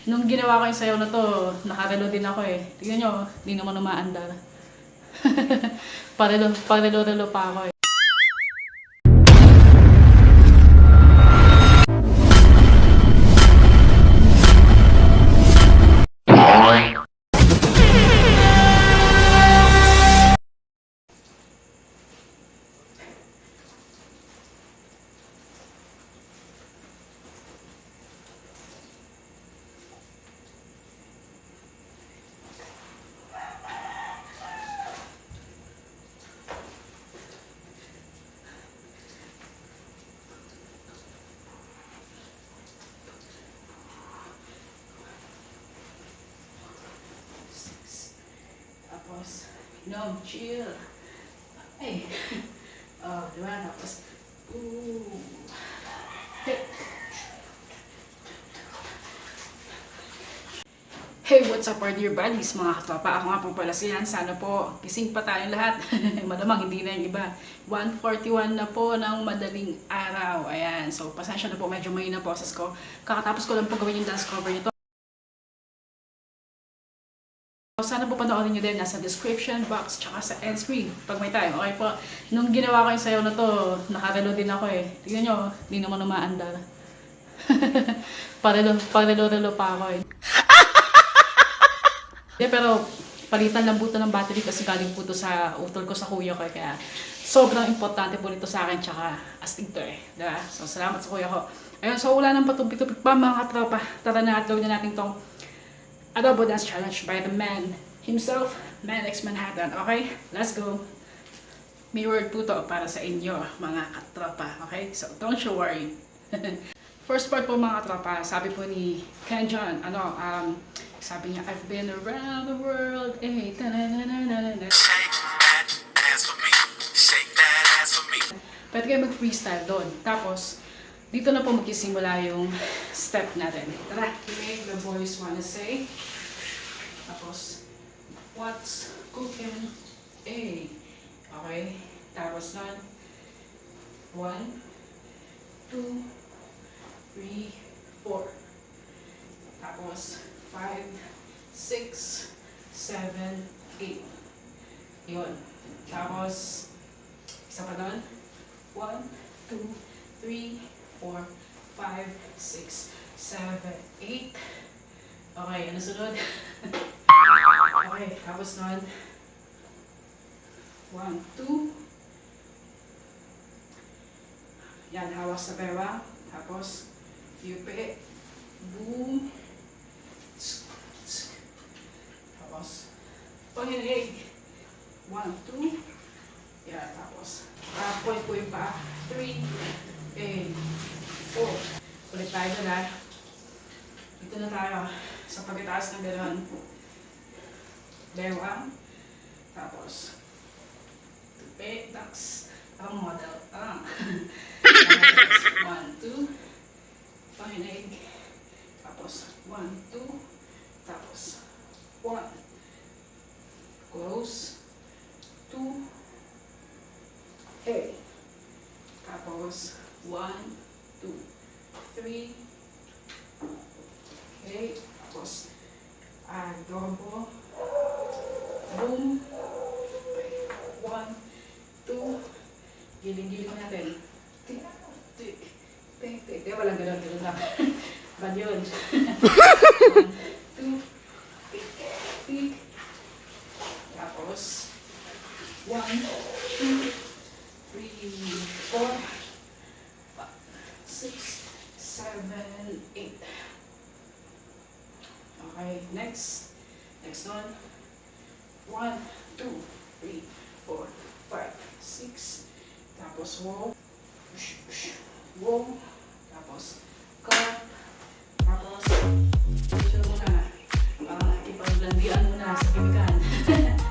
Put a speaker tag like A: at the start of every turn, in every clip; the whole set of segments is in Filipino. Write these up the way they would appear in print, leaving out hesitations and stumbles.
A: Nung ginawa ko yung sayaw na to, nakarelo din ako eh. Tingnan nyo, hindi naman umaandar. Parelo-relo pa ako eh. Tapos, no, chill. Ay. Oh, diba? Tapos, Hey, what's up our dear buddies, mga katropa? Ako nga po pala siyan. Sana po, gising pa tayong lahat. Malamang hindi na yung iba. 1:41 na po ng madaling araw. Ayan. So, pasensya na po. Medyo may na boses ko. Kakatapos ko lang po gawin yung dance cover nito. Sana po panoorin nyo din, nasa description box tsaka sa end screen pag may time. Okay po, nung ginawa ko yung sayaw na to, nakarelo din ako eh. Tingnan nyo, hindi naman umaandar. Parelo-relo pa ako eh. Pero palitan lang po ito ng battery kasi galing po ito sa utol ko sa kuya ko. Kaya sobrang importante po nito sa akin tsaka astig to eh. Diba? So salamat sa kuya ko. Ayun, so wala nang patupik-tupik pa mga katropa. Tara na at gawin na natin tong Adobodance challenge by the man himself, MANNEX Manhattan. Okay, let's go. May word po to para sa inyo, mga katropa. Okay, so don't you worry. First part po mga katropa, sabi po ni Ken John, sabi niya, I've been around the world. Eh, shake that ass for me. Shake that ass for me. Pwede kayo mag-freestyle doon. Tapos, dito na po magsisimula yung step natin. Tara, make the boys wanna say. Tapos, what's cooking? A. Okay. Tapos nun, 1, 2, 3, 4. Tapos, 5, 6, 7, 8. Yun. Tapos, isa pa nun. 1, 2, 3, 4, 5, 6, 7, 8. Okay, ano sunod? Okay, tapos nun. 1, 2. Yan, hawak sa bewang. Tapos, yupi. Boom. Tapos, panghinig. 1, 2. Yan, tapos, point po yung pa. 3, 8, 4. Ulit tayo na. Dito na tayo sa pagkataas ng gano'n. Bewang. Tapos, tupi, ducks. Ang model. 1, 2. Pahinig. Tapos, 1, 2. Tapos, 1. Close. 2. Hey. Tapos, 1, 2, 3. Okay. Tapos, adobo. Boom. 1, 2. Giling-giling natin. Tik, tik, tik, tik. Walang gano'n lang. Bad yun. 1, 2, tik, tik. Tapos, 1, 2, 3, 4, 5, 6, 7, 8. Okay, next. Next one. 1, 2, 3, 4, 5, 6. Tapos wow. Wow. Tapos cut. Tapos chill muna. Ipaglandian muna sa pinggan.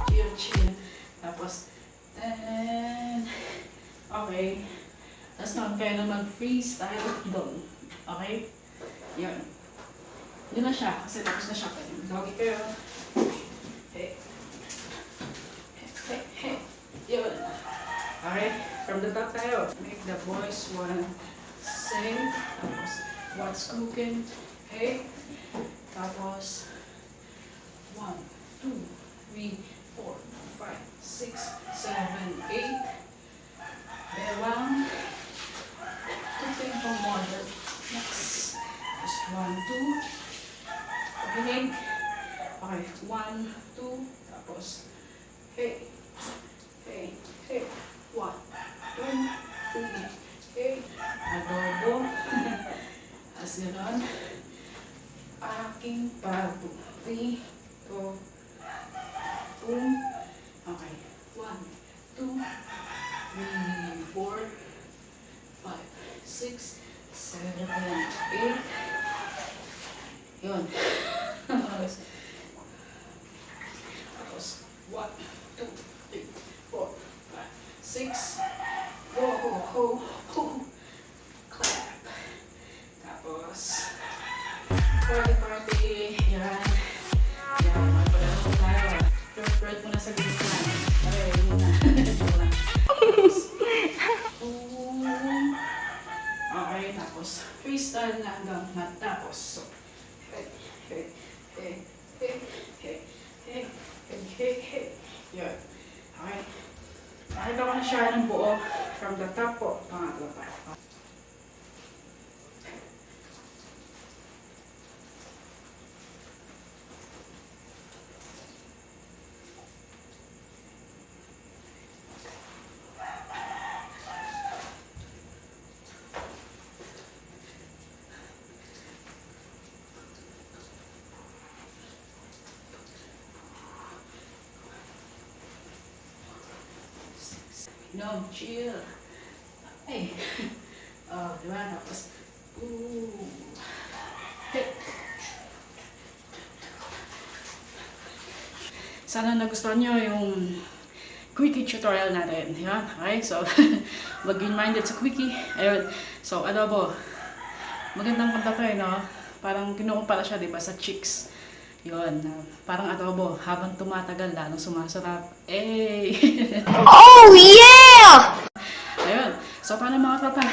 A: Chill, chill. Tapos okay. Tapos naman kayo naman freestyle doon. Okay? Yun. Yun na siya. Kasi tapos na siya. Doggy kayo. Hey. Hey, hey. Yun. Okay? From the top tayo. Make the boys wanna sing. Tapos, what's cooking? Hey. Tapos, 1, 2, 3, 4, 5, 6, 7, 8. Bewang. Ito yung pang model. Next. Tapos, 1, 2. Paginig. Okay, 1, 2. Tapos, hey. Hey. Hey. 1, 2, 3, hey. Adobo. Tapos gano'n. Aking baboy. 3, 2, boom. Okay. 1, 2, 3, 4, 5, 6, 7, 8. Yun. Tapos, 1, 2, 3, 4, 5, 6. Ho, ho, ho, ho. Clap. Tapos, party. Yan. Yan. Magpagano tayo. Flirt muna sa gitna. Okay, yun muna. Tapos, boom. Okay, tapos, freestyle na hanggang matapos. So, hey, hey, hey, hey, hey, hey, hey, hey, hey. Yun. Okay. Nakita ko na siya ng buo from the top po. Pangatlo pa. No, chill. Ay. Oh, diba? Tapos, ooh. Hey. Sana nagustuhan nyo yung quickie tutorial natin. Yan. Okay, so, mag-be minded sa quickie. Ayun. So, adobo. Magandang kanta to no? Parang kinukumpara siya, diba, sa chicks. Yun. Parang adobo. Habang tumatagal, lalong sumasarap. Eh!
B: Oh, yeah!
A: Ayun. So, paano mga tropa?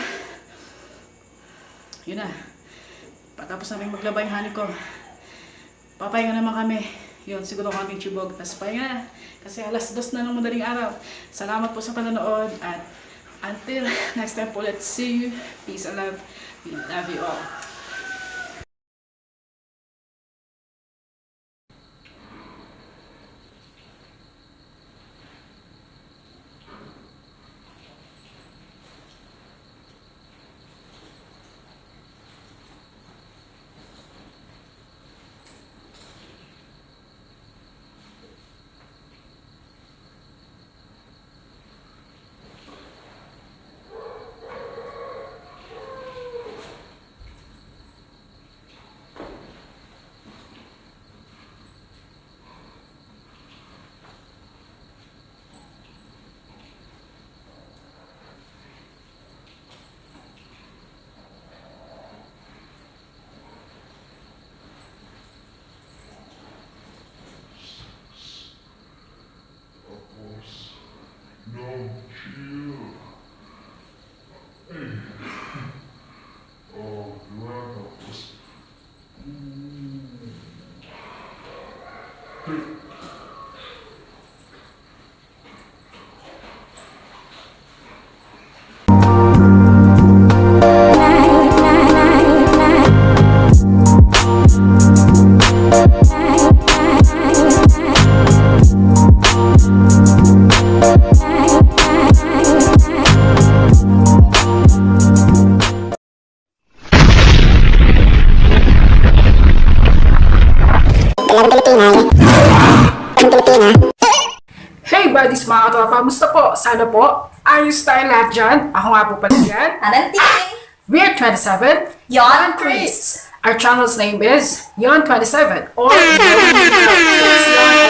A: Yun na. Patapos namin maglaba yung honeyko. Papahinga naman kami. Yun, siguro kaming chibog. Tapos pahinga na. Kasi alas 2 na ng madaling araw. Salamat po sa panonood. At until next time po, let's see you. Peace and love. We love you all.
C: No, chill. Hey. Oh, diba? Tapos, hey.
A: Hey buddies mga katropa, musta po? Sana po, ayos tayo lahat dyan. Ako nga po pala dyan.
B: Valentine!
A: We're 27.
B: Yon Chris!
A: Our channel's name is Yon27 or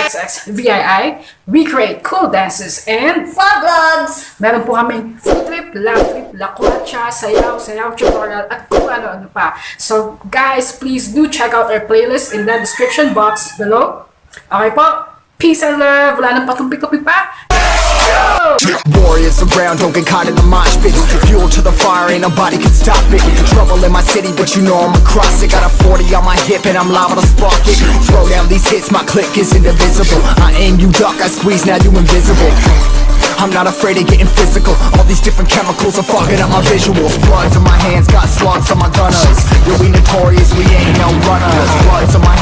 A: Xxvii. We create cool dances and
B: Fun vlogs!
A: meron po kaming food trip, love trip, lakwacha, sayaw tutorial at kung ano-ano pa. So guys, please do check out our playlist in the description box below. Okay po, peace and love, wala nang patumpik-tupik pa.
D: Warriors around, don't get caught in the mosh pit. Fuel to the fire, ain't nobody can stop it. Trouble in my city, but you know I'm across it. Got a 40 on my hip and I'm liable to spark it. Throw down these hits, my click is indivisible. I aim, you duck, I squeeze, now you invisible. I'm not afraid of getting physical. All these different chemicals are fogging up my visuals. Bloods on my hands, got slugs on my gunners. Yeah, we notorious, we ain't no runners. Bloods on my